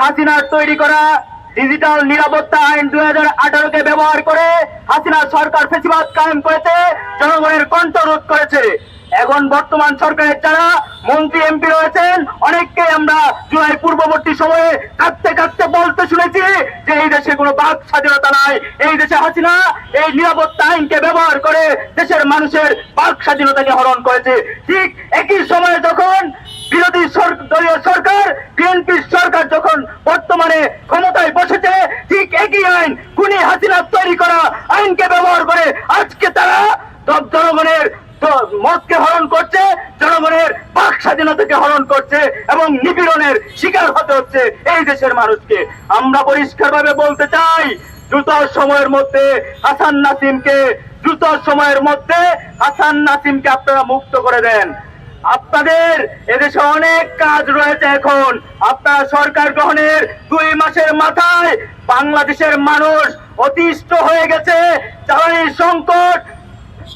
হাসিনার তৈরি করা ডিজিটাল নিরাপত্তা আইন 2018-কে ব্যবহার করে হাসিনা সরকার ফ্যাসিবাদ কায়েম করেছে, জনগণের কণ্ঠ রোধ করেছে। এখন বর্তমান সরকারের যারা মন্ত্রী এমপি রয়েছেন, অনেককে আমরা জুলাই পূর্ববর্তী সময়ে কাঁদতে কাঁদতে বলতে শুনেছি যে এই দেশে কোনো বাক স্বাধীনতা নাই, এই দেশে হাসিনা এই নিরাপত্তা আইনকে ব্যবহার করে দেশের মানুষের বাক স্বাধীনতাকে হরণ করেছে। ঠিক একই সময়ে যখন বিরোধী দলীয় সরকার বিএনপি সরকার যখন বর্তমানে ক্ষমতায় বসেছে, ঠিক একই আইন খুনি হাসিনা তৈরি করা আইনকে ব্যবহার করে আজকে তারা জনগণের মতকে হরণ করছে, জনগণের বাক স্বাধীনতাকে হরণ করছে এবং নিপীড়নের শিকার হতে হচ্ছে এই দেশের মানুষকে। আমরা পরিষ্কারভাবে বলতে চাই, দ্রুত সময়ের মধ্যে হাসান নাসিমকে আপনারা মুক্ত করে দেন। আপনাদের এদেশে অনেক কাজ রয়েছে। এখন আপনারা সরকার গ্রহণের 2 মাসের মাথায় বাংলাদেশের মানুষ অতিষ্ঠ হয়ে গেছে। জ্বালানি সংকট,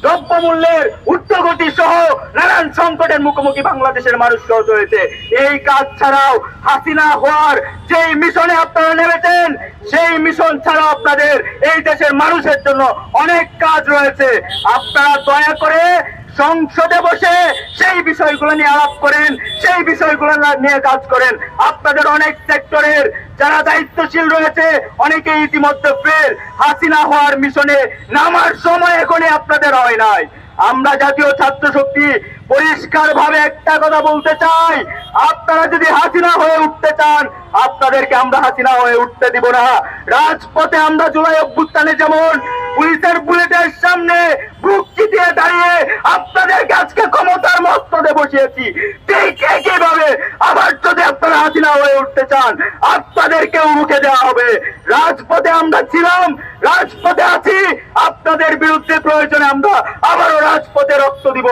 দ্রব্যমূল্যের ঊর্ধ্বগতি সহ নানান সংকটের মুখোমুখি বাংলাদেশের মানুষকে হতে হয়েছে। এই কাজ ছাড়াও হাসিনা হওয়ার যেই মিশনে আপনারা নেমেছেন, সেই মিশন ছাড়াও আপনাদের এই দেশের মানুষের জন্য অনেক কাজ রয়েছে। আপনারা দয়া করে সংসদে বসে সেই বিষয়গুলো নিয়ে আলাপ করেন, সেই বিষয়গুলো নিয়ে কাজ করেন। আপনাদের অনেক সেক্টরের যারা দায়িত্বশীল রয়েছে অনেকে ইতিমধ্যে ফের হাসিনা হওয়ার মিশনে নামার সময় এখনই আপনাদের হয় নাই। আমরা জাতীয় ছাত্র শক্তি পরিষ্কার ভাবে একটা কথা বলতে চাই, আপনারা যদি হাসিনা হয়ে উঠতে চান, আপনাদেরকে আমরা হাসিনা হয়ে উঠতে দিব না। রাজপথে আমরা জুলাই অভ্যুত্থানে যেমন পুলিশের বুলেটের সামনে বুক চিতিয়ে দাঁড়িয়ে আপনাদেরকে আজকে ক্ষমতার মস্তদে বসিয়েছি, ঠিক একইভাবে আবার যদি আপনারা হাসিনা হয়ে উঠতে চান, আপনাদেরকেও রুখে দেওয়া হবে। রাজপথে আমরা ছিলাম, রাজপথে আছি, আপনাদের বিরুদ্ধে প্রয়োজনে আমরা আবারও রাজপথে রক্ত দিব।